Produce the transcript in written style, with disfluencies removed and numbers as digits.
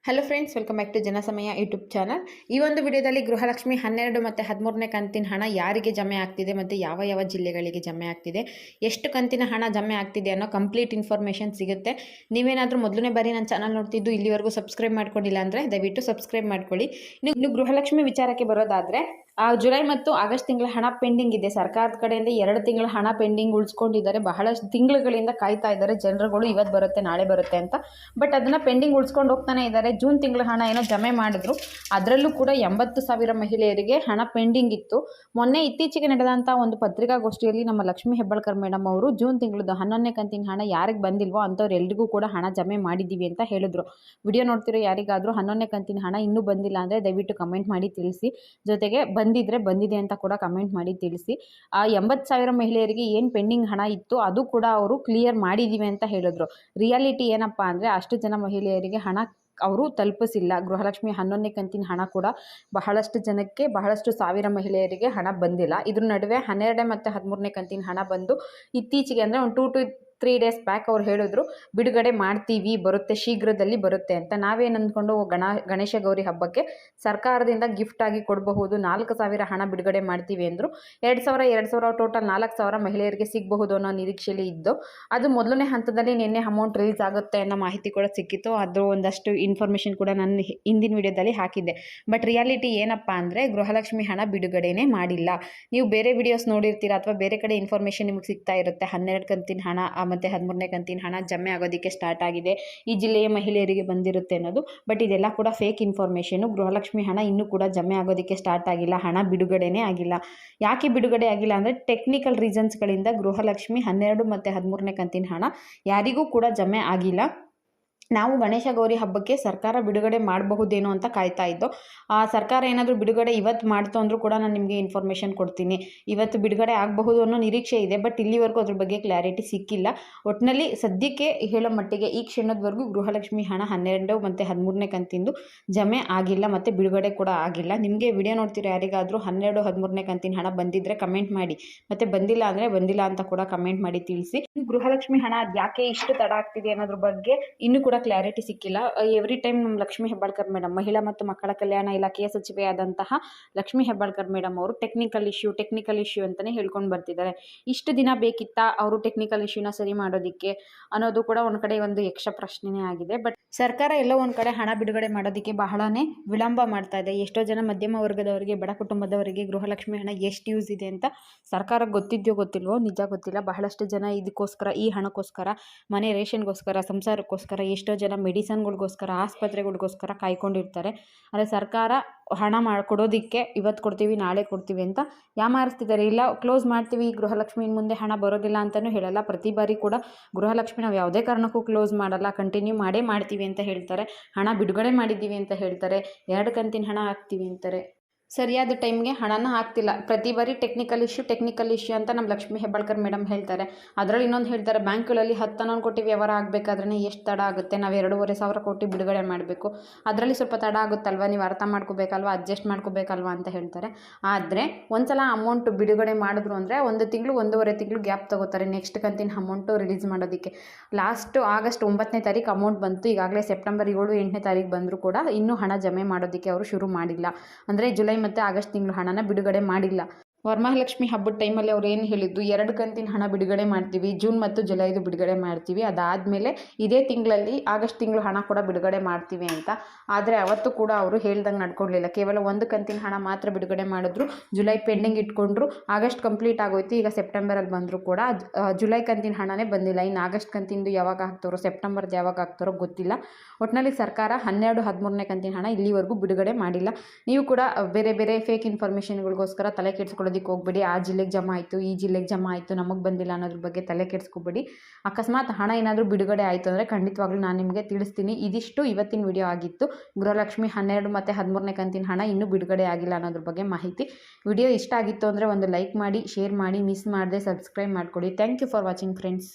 Hello friends, welcome back to Janasamaya YouTube channel. ಈ ಒಂದು ವಿಡಿಯೋದಲ್ಲಿ ಗೃಹಲಕ್ಷ್ಮಿ 12 ಮತ್ತು 13ನೇ ಕಂತಿನ ಹಣ ಯಾರಿಗೆ ಜಮೆ ಆಗ್ತಿದೆ ಮತ್ತು ಯಾವ ಯಾವ ಜಿಲ್ಲೆಗಳಿಗೆ ಜಮೆ ಆಗ್ತಿದೆ, ಎಷ್ಟು ಕಂತಿನ ಹಣ ಜಮೆ ಆಗ್ತಿದೆ ಅನ್ನೋ ಕಂಪ್ಲೀಟ್ ಇನ್ಫಾರ್ಮೇಷನ್ ಸಿಗುತ್ತೆ. ನೀವೇನಾದರೂ ಮೊದಲನೇ ಬಾರಿ ನನ್ನ ಚಾನಲ್ ನೋಡ್ತಿದ್ದು ಇಲ್ಲಿವರೆಗೂ ಸಬ್ಸ್ಕ್ರೈಬ್ ಮಾಡ್ಕೊಂಡಿಲ್ಲ ಅಂದರೆ ದಯವಿಟ್ಟು ಸಬ್ಸ್ಕ್ರೈಬ್ ಮಾಡ್ಕೊಳ್ಳಿ. ಇನ್ನು ಗೃಹಲಕ್ಷ್ಮಿ ವಿಚಾರಕ್ಕೆ ಬರೋದಾದರೆ ಜುಲೈ ಮತ್ತು ಆಗಸ್ಟ್ ತಿಂಗಳ ಹಣ ಪೆಂಡಿಂಗ್ ಇದೆ. ಸರ್ಕಾರದ ಕಡೆಯಿಂದ 2 ತಿಂಗಳ ಹಣ ಪೆಂಡಿಂಗ್ ಉಳಿಸ್ಕೊಂಡಿದ್ದಾರೆ. ಬಹಳಷ್ಟು ತಿಂಗಳುಗಳಿಂದ ಕಾಯ್ತಾ ಇದ್ದಾರೆ ಜನರುಗಳು, ಇವತ್ತು ಬರುತ್ತೆ ನಾಳೆ ಬರುತ್ತೆ ಅಂತ. ಬಟ್ ಅದನ್ನು ಪೆಂಡಿಂಗ್ ಉಳಿಸ್ಕೊಂಡು ಹೋಗ್ತಾನೆ ಇದ್ದಾರೆ. ಜೂನ್ ತಿಂಗಳ ಹಣ ಏನೋ ಜಮೆ ಮಾಡಿದ್ರು, ಅದರಲ್ಲೂ ಕೂಡ 80,000 ಮಹಿಳೆಯರಿಗೆ ಹಣ ಪೆಂಡಿಂಗ್ ಇತ್ತು. ಮೊನ್ನೆ ಇತ್ತೀಚೆಗೆ ನಡೆದಂಥ ಒಂದು ಪತ್ರಿಕಾಗೋಷ್ಠಿಯಲ್ಲಿ ನಮ್ಮ ಲಕ್ಷ್ಮೀ ಹೆಬ್ಬಾಳ್ಕರ್ ಮೇಡಮ್ ಅವರು ಜೂನ್ ತಿಂಗಳದ್ದು 11ನೇ ಕಂತಿನ ಹಣ ಯಾರಿಗೆ ಬಂದಿಲ್ವೋ ಅಂಥವ್ರೆಲ್ರಿಗೂ ಕೂಡ ಹಣ ಜಮೆ ಮಾಡಿದ್ದೀವಿ ಅಂತ ಹೇಳಿದ್ರು. ವಿಡಿಯೋ ನೋಡ್ತಿರೋ ಯಾರಿಗಾದರೂ 11ನೇ ಕಂತಿನ ಹಣ ಇನ್ನೂ ಬಂದಿಲ್ಲ ಅಂದರೆ ದಯವಿಟ್ಟು ಕಮೆಂಟ್ ಮಾಡಿ ತಿಳಿಸಿ. ಜೊತೆಗೆ ಬಂದಿದ್ರೆ ಬಂದಿದೆ ಅಂತ ಕೂಡ ಕಮೆಂಟ್ ಮಾಡಿ ತಿಳಿಸಿ. ಆ 80,000 ಮಹಿಳೆಯರಿಗೆ ಏನು ಪೆಂಡಿಂಗ್ ಹಣ ಇತ್ತು ಅದು ಕೂಡ ಅವರು ಕ್ಲಿಯರ್ ಮಾಡಿದ್ದೀವಿ ಅಂತ ಹೇಳಿದ್ರು. ರಿಯಾಲಿಟಿ ಏನಪ್ಪ ಅಂದರೆ ಅಷ್ಟು ಜನ ಮಹಿಳೆಯರಿಗೆ ಹಣ ಅವರು ತಲುಪಿಸಿಲ್ಲ. ಗೃಹಲಕ್ಷ್ಮಿ 11ನೇ ಕಂತಿನ ಹಣ ಕೂಡ ಬಹಳಷ್ಟು ಜನಕ್ಕೆ, ಬಹಳಷ್ಟು ಸಾವಿರ ಮಹಿಳೆಯರಿಗೆ ಹಣ ಬಂದಿಲ್ಲ. ಇದ್ರ ನಡುವೆ 12 ಮತ್ತು 13ನೇ ಕಂತಿನ ಹಣ ಬಂದು ಇತ್ತೀಚೆಗೆ ಅಂದರೆ ಒಂದು 2 to 3 ಡೇಸ್ ಬ್ಯಾಕ್ ಅವ್ರು ಹೇಳಿದ್ರು ಬಿಡುಗಡೆ ಮಾಡ್ತೀವಿ, ಬರುತ್ತೆ, ಶೀಘ್ರದಲ್ಲಿ ಬರುತ್ತೆ ಅಂತ. ನಾವೇನು ಅಂದ್ಕೊಂಡು ಗಣೇಶ ಗೌರಿ ಹಬ್ಬಕ್ಕೆ ಸರ್ಕಾರದಿಂದ ಗಿಫ್ಟ್ ಆಗಿ ಕೊಡಬಹುದು, 4,000 ಹಣ ಬಿಡುಗಡೆ ಮಾಡ್ತೀವಿ ಅಂದರು. 2,000 ಟೋಟಲ್ 4,000 ಮಹಿಳೆಯರಿಗೆ ಸಿಗಬಹುದು ಅನ್ನೋ ನಿರೀಕ್ಷೆಯಲ್ಲಿ ಇದ್ದು, ಅದು ಮೊದಲನೇ ಹಂತದಲ್ಲಿ ನಿನ್ನೆ ಅಮೌಂಟ್ ರಿಲೀಸ್ ಆಗುತ್ತೆ ಅನ್ನೋ ಮಾಹಿತಿ ಕೂಡ ಸಿಕ್ಕಿತ್ತು. ಅದು ಒಂದಷ್ಟು ಇನ್ಫಾರ್ಮೇಷನ್ ಕೂಡ ನಾನು ಹಿಂದಿನ ವಿಡಿಯೋದಲ್ಲಿ ಹಾಕಿದ್ದೆ. ಬಟ್ ರಿಯಾಲಿಟಿ ಏನಪ್ಪ ಅಂದರೆ ಗೃಹಲಕ್ಷ್ಮಿ ಹಣ ಬಿಡುಗಡೆನೇ ಮಾಡಿಲ್ಲ. ನೀವು ಬೇರೆ ವಿಡಿಯೋಸ್ ನೋಡಿರ್ತೀರ ಅಥವಾ ಬೇರೆ ಕಡೆ ಇನ್ಫಾರ್ಮೇಷನ್ ನಿಮಗೆ ಸಿಗ್ತಾ ಇರುತ್ತೆ. 12 ಕಂತಿನ ಹಣ ಮತ್ತು 13ನೇ ಕಂತಿನ ಹಣ ಜಮೆ ಆಗೋದಕ್ಕೆ ಸ್ಟಾರ್ಟ್ ಆಗಿದೆ, ಈ ಜಿಲ್ಲೆಯ ಮಹಿಳೆಯರಿಗೆ ಬಂದಿರುತ್ತೆ ಅನ್ನೋದು. ಬಟ್ ಇದೆಲ್ಲ ಕೂಡ ಫೇಕ್ ಇನ್ಫಾರ್ಮೇಷನು. ಗೃಹಲಕ್ಷ್ಮಿ ಹಣ ಇನ್ನೂ ಕೂಡ ಜಮೆ ಆಗೋದಕ್ಕೆ ಸ್ಟಾರ್ಟ್ ಆಗಿಲ್ಲ, ಹಣ ಬಿಡುಗಡೆನೇ ಆಗಿಲ್ಲ. ಯಾಕೆ ಬಿಡುಗಡೆ ಆಗಿಲ್ಲ ಅಂದರೆ ಟೆಕ್ನಿಕಲ್ ರೀಸನ್ಸ್ಗಳಿಂದ ಗೃಹಲಕ್ಷ್ಮಿ 12 ಮತ್ತು 13ನೇ ಕಂತಿನ ಹಣ ಯಾರಿಗೂ ಕೂಡ ಜಮೆ ಆಗಿಲ್ಲ. ನಾವು ಗಣೇಶ ಗೌರಿ ಹಬ್ಬಕ್ಕೆ ಸರ್ಕಾರ ಬಿಡುಗಡೆ ಮಾಡಬಹುದೇನೋ ಅಂತ ಕಾಯ್ತಾ ಇದ್ದೋ. ಸರ್ಕಾರ ಏನಾದರೂ ಬಿಡುಗಡೆ ಇವತ್ತು ಮಾಡ್ತು ಅಂದರೂ ಕೂಡ ನಾನು ನಿಮಗೆ ಇನ್ಫಾರ್ಮೇಷನ್ ಕೊಡ್ತೀನಿ. ಇವತ್ತು ಬಿಡುಗಡೆ ಆಗಬಹುದು ಅನ್ನೋ ನಿರೀಕ್ಷೆ ಇದೆ. ಬಟ್ ಇಲ್ಲಿವರೆಗೂ ಅದ್ರ ಬಗ್ಗೆ ಕ್ಲಾರಿಟಿ ಸಿಕ್ಕಿಲ್ಲ. ಒಟ್ಟಿನಲ್ಲಿ ಸದ್ಯಕ್ಕೆ ಹೇಳೋ ಮಟ್ಟಿಗೆ ಈ ಕ್ಷಣದವರೆಗೂ ಗೃಹಲಕ್ಷ್ಮಿ ಹಣ 12 ಮತ್ತು 13ನೇ ಕಂತಿಂದು ಜಮೆ ಆಗಿಲ್ಲ ಮತ್ತು ಬಿಡುಗಡೆ ಕೂಡ ಆಗಿಲ್ಲ. ನಿಮಗೆ ವಿಡಿಯೋ ನೋಡ್ತಿರೋ ಯಾರಿಗಾದರೂ 12, 13ನೇ ಕಂತಿನ ಹಣ ಬಂದಿದ್ದರೆ ಕಮೆಂಟ್ ಮಾಡಿ, ಮತ್ತು ಬಂದಿಲ್ಲ ಅಂದರೆ ಬಂದಿಲ್ಲ ಅಂತ ಕೂಡ ಕಮೆಂಟ್ ಮಾಡಿ ತಿಳಿಸಿ. ಗೃಹಲಕ್ಷ್ಮಿ ಹಣ ಅದು ಯಾಕೆ ಇಷ್ಟು ತಡ ಆಗ್ತಿದೆ ಅನ್ನೋದ್ರ ಬಗ್ಗೆ ಇನ್ನೂ ಕೂಡ ಕ್ಲಾರಿಟಿ ಸಿಕ್ಕಿಲ್ಲ. ಎವ್ರಿ ಟೈಮ್ ನಮ್ಮ ಲಕ್ಷ್ಮೀ ಹೆಬ್ಬಾಳ್ಕರ್ ಮೇಡಮ್, ಮಹಿಳಾ ಮತ್ತು ಮಕ್ಕಳ ಕಲ್ಯಾಣ ಇಲಾಖೆಯ ಸಚಿವೆಯಾದಂತಹ ಲಕ್ಷ್ಮೀ ಹೆಬ್ಬಾಳ್ಕರ್ ಮೇಡಮ್ ಅವರು ಟೆಕ್ನಿಕಲ್ ಇಶ್ಯೂ ಅಂತಲೇ ಹೇಳ್ಕೊಂಡು ಬರ್ತಿದ್ದಾರೆ. ಇಷ್ಟು ದಿನ ಬೇಕಿತ್ತಾ ಅವರು ಟೆಕ್ನಿಕಲ್ ಇಶ್ಯೂನ ಸರಿ ಮಾಡೋದಕ್ಕೆ ಅನ್ನೋದು ಕೂಡ ಒಂದು ಕಡೆ ಒಂದು ಯಕ್ಷ ಪ್ರಶ್ನೆನೇ ಆಗಿದೆ. ಬಟ್ ಸರ್ಕಾರ ಎಲ್ಲೋ ಒಂದು ಕಡೆ ಹಣ ಬಿಡುಗಡೆ ಮಾಡೋದಕ್ಕೆ ಬಹಳನೇ ವಿಳಂಬ ಮಾಡ್ತಾ ಇದೆ. ಎಷ್ಟೋ ಜನ ಮಧ್ಯಮ ವರ್ಗದವರಿಗೆ, ಬಡ ಕುಟುಂಬದವರಿಗೆ ಗೃಹಲಕ್ಷ್ಮಿ ಹಣ ಎಷ್ಟು ಯೂಸ್ ಇದೆ ಅಂತ ಸರ್ಕಾರಕ್ಕೆ ಗೊತ್ತಿದೆಯೋ ಗೊತ್ತಿಲ್ವೋ ನಿಜ ಗೊತ್ತಿಲ್ಲ. ಬಹಳಷ್ಟು ಜನ ಇದಕ್ಕೋಸ್ಕರ, ಈ ಹಣಕ್ಕೋಸ್ಕರ, ಮನೆ ರೇಷನ್ಗೋಸ್ಕರ, ಸಂಸಾರಕ್ಕೋಸ್ಕರ, ಎಷ್ಟೋ ಜನ ಮೆಡಿಸನ್ಗಳಿಗೋಸ್ಕರ, ಆಸ್ಪತ್ರೆಗಳಿಗೋಸ್ಕರ ಕಾಯ್ಕೊಂಡಿರ್ತಾರೆ. ಆದರೆ ಸರ್ಕಾರ ಹಣ ಕೊಡೋದಕ್ಕೆ ಇವತ್ತು ಕೊಡ್ತೀವಿ ನಾಳೆ ಕೊಡ್ತೀವಿ ಅಂತ ಯಾಮಾರಿಸ್ತಿದ್ದಾರೆ. ಇಲ್ಲ ಕ್ಲೋಸ್ ಮಾಡ್ತೀವಿ, ಗೃಹಲಕ್ಷ್ಮಿ ಮುಂದೆ ಹಣ ಬರೋದಿಲ್ಲ ಅಂತಲೂ ಹೇಳಲ್ಲ. ಪ್ರತಿ ಬಾರಿ ಕೂಡ ಗೃಹಲಕ್ಷ್ಮಿ ನಾವು ಯಾವುದೇ ಕಾರಣಕ್ಕೂ ಕ್ಲೋಸ್ ಮಾಡಲ್ಲ, ಕಂಟಿನ್ಯೂ ಮಾಡ್ತೀವಿ ಅಂತ ಹೇಳ್ತಾರೆ. ಹಣ ಬಿಡುಗಡೆ ಮಾಡಿದ್ದೀವಿ ಅಂತ ಹೇಳ್ತಾರೆ. 2 ಕಂತಿನ ಹಣ ಹಾಕ್ತೀವಿ ಅಂತಾರೆ. ಸರಿಯಾದ ಟೈಮ್ಗೆ ಹಣನ ಹಾಕ್ತಿಲ್ಲ. ಪ್ರತಿ ಬಾರಿ ಟೆಕ್ನಿಕಲ್ ಇಶ್ಯೂ ಅಂತ ನಮ್ಮ ಲಕ್ಷ್ಮೀ ಹೆಬ್ಬಾಳ್ಕರ್ ಮೇಡಮ್ ಹೇಳ್ತಾರೆ. ಅದರಲ್ಲಿ ಇನ್ನೊಂದು ಹೇಳ್ತಾರೆ, ಬ್ಯಾಂಕ್ಗಳಲ್ಲಿ 10-11 ಕೋಟಿ ವ್ಯವಹಾರ ಆಗಬೇಕಾದ್ರೆ ಎಷ್ಟು ತಡ ಆಗುತ್ತೆ, ನಾವು 2,500 ಕೋಟಿ ಬಿಡುಗಡೆ ಮಾಡಬೇಕು, ಅದರಲ್ಲಿ ಸ್ವಲ್ಪ ತಡ ಆಗುತ್ತಲ್ವ, ನೀವು ಅರ್ಥ ಮಾಡ್ಕೋಬೇಕಲ್ವ, ಅಡ್ಜಸ್ಟ್ ಮಾಡ್ಕೋಬೇಕಲ್ವ ಅಂತ ಹೇಳ್ತಾರೆ. ಆದರೆ ಒಂದ್ಸಲ ಅಮೌಂಟ್ ಬಿಡುಗಡೆ ಮಾಡಿದ್ರು ಅಂದರೆ 1 ತಿಂಗಳು 1.5 ತಿಂಗಳು ಗ್ಯಾಪ್ ತಗೋತಾರೆ ನೆಕ್ಸ್ಟ್ ಕಂತಿನ ಅಮೌಂಟು ರಿಲೀಸ್ ಮಾಡೋದಕ್ಕೆ. ಲಾಸ್ಟ್ ಆಗಸ್ಟ್ 9ನೇ ತಾರೀಕು ಅಮೌಂಟ್ ಬಂತು. ಈಗಾಗಲೇ ಸೆಪ್ಟೆಂಬರ್ 7, 8ನೇ ತಾರೀಕು ಬಂದರೂ ಕೂಡ ಇನ್ನೂ ಹಣ ಜಮೆ ಮಾಡೋದಕ್ಕೆ ಅವರು ಶುರು ಮಾಡಿಲ್ಲ. ಅಂದರೆ ಜುಲೈ ಮತ್ತು ಆಗಸ್ಟ್ ತಿಂಗಳು ಹಣನ ಬಿಡುಗಡೆ ಮಾಡಿಲ್ಲ. ವರಮಹಾಲಕ್ಷ್ಮಿ ಹಬ್ಬದ ಟೈಮಲ್ಲಿ ಅವ್ರು ಏನು ಹೇಳಿದ್ದು, 2 ಕಂತಿನ ಹಣ ಬಿಡುಗಡೆ ಮಾಡ್ತೀವಿ, ಜೂನ್ ಮತ್ತು ಜುಲೈದು ಬಿಡುಗಡೆ ಮಾಡ್ತೀವಿ, ಅದಾದಮೇಲೆ ಇದೇ ತಿಂಗಳಲ್ಲಿ ಆಗಸ್ಟ್ ತಿಂಗಳು ಹಣ ಕೂಡ ಬಿಡುಗಡೆ ಮಾಡ್ತೀವಿ ಅಂತ. ಆದರೆ ಅವತ್ತು ಕೂಡ ಅವರು ಹೇಳ್ದಂಗೆ ನಡ್ಕೊಳ್ಲಿಲ್ಲ. ಕೇವಲ 1 ಕಂತಿನ ಹಣ ಮಾತ್ರ ಬಿಡುಗಡೆ ಮಾಡಿದ್ರು. ಜುಲೈ ಪೆಂಡಿಂಗ್ ಇಟ್ಕೊಂಡ್ರು. ಆಗಸ್ಟ್ ಕಂಪ್ಲೀಟ್ ಆಗೋಯ್ತು. ಈಗ ಸೆಪ್ಟೆಂಬರಲ್ಲಿ ಬಂದರೂ ಕೂಡ ಜುಲೈ ಕಂತಿನ ಹಣನೇ ಬಂದಿಲ್ಲ. ಇನ್ನು ಆಗಸ್ಟ್ ಕಂತಿಂದು ಯಾವಾಗ ಹಾಕ್ತಾರೋ, ಸೆಪ್ಟೆಂಬರ್ದು ಯಾವಾಗ ಹಾಕ್ತಾರೋ ಗೊತ್ತಿಲ್ಲ. ಒಟ್ಟಿನಲ್ಲಿ ಸರ್ಕಾರ 12, 13ನೇ ಕಂತಿನ ಹಣ ಇಲ್ಲಿವರೆಗೂ ಬಿಡುಗಡೆ ಮಾಡಿಲ್ಲ. ನೀವು ಕೂಡ ಬೇರೆ ಬೇರೆ ಫೇಕ್ ಇನ್ಫಾರ್ಮೇಷನ್ಗಳಿಗೋಸ್ಕರ ತಲೆ ಕೆಡಿಸ್ಕೊಳ್ಳೋದಕ್ಕೆ ಹೋಗ್ಬೇಡಿ. ಆ ಜಿಲ್ಲೆಗೆ ಜಮಾ ಆಯಿತು, ಈ ಜಿಲ್ಲೆಗೆ ಜಮಾ ಆಯಿತು, ನಮಗೆ ಬಂದಿಲ್ಲ ಅನ್ನೋದ್ರ ಬಗ್ಗೆ ತಲೆ ಕೆಡಿಸ್ಕೋಬೇಡಿ. ಅಕಸ್ಮಾತ್ ಹಣ ಏನಾದರೂ ಬಿಡುಗಡೆ ಆಯಿತು ಅಂದರೆ ಖಂಡಿತವಾಗ್ಲೂ ನಾನು ನಿಮಗೆ ತಿಳಿಸ್ತೀನಿ. ಇದಿಷ್ಟು ಇವತ್ತಿನ ವಿಡಿಯೋ ಆಗಿತ್ತು. ಗೃಹಲಕ್ಷ್ಮಿ 12 ಮತ್ತು 13ನೇ ಕಂತಿನ ಹಣ ಇನ್ನೂ ಬಿಡುಗಡೆ ಆಗಿಲ್ಲ ಅನ್ನೋದ್ರ ಬಗ್ಗೆ ಮಾಹಿತಿ. ವಿಡಿಯೋ ಇಷ್ಟ ಆಗಿತ್ತು ಅಂದರೆ ಒಂದು ಲೈಕ್ ಮಾಡಿ, ಶೇರ್ ಮಾಡಿ, ಮಿಸ್ ಮಾಡದೆ ಸಬ್ಸ್ಕ್ರೈಬ್ ಮಾಡ್ಕೊಳ್ಳಿ. Thank you for watching friends.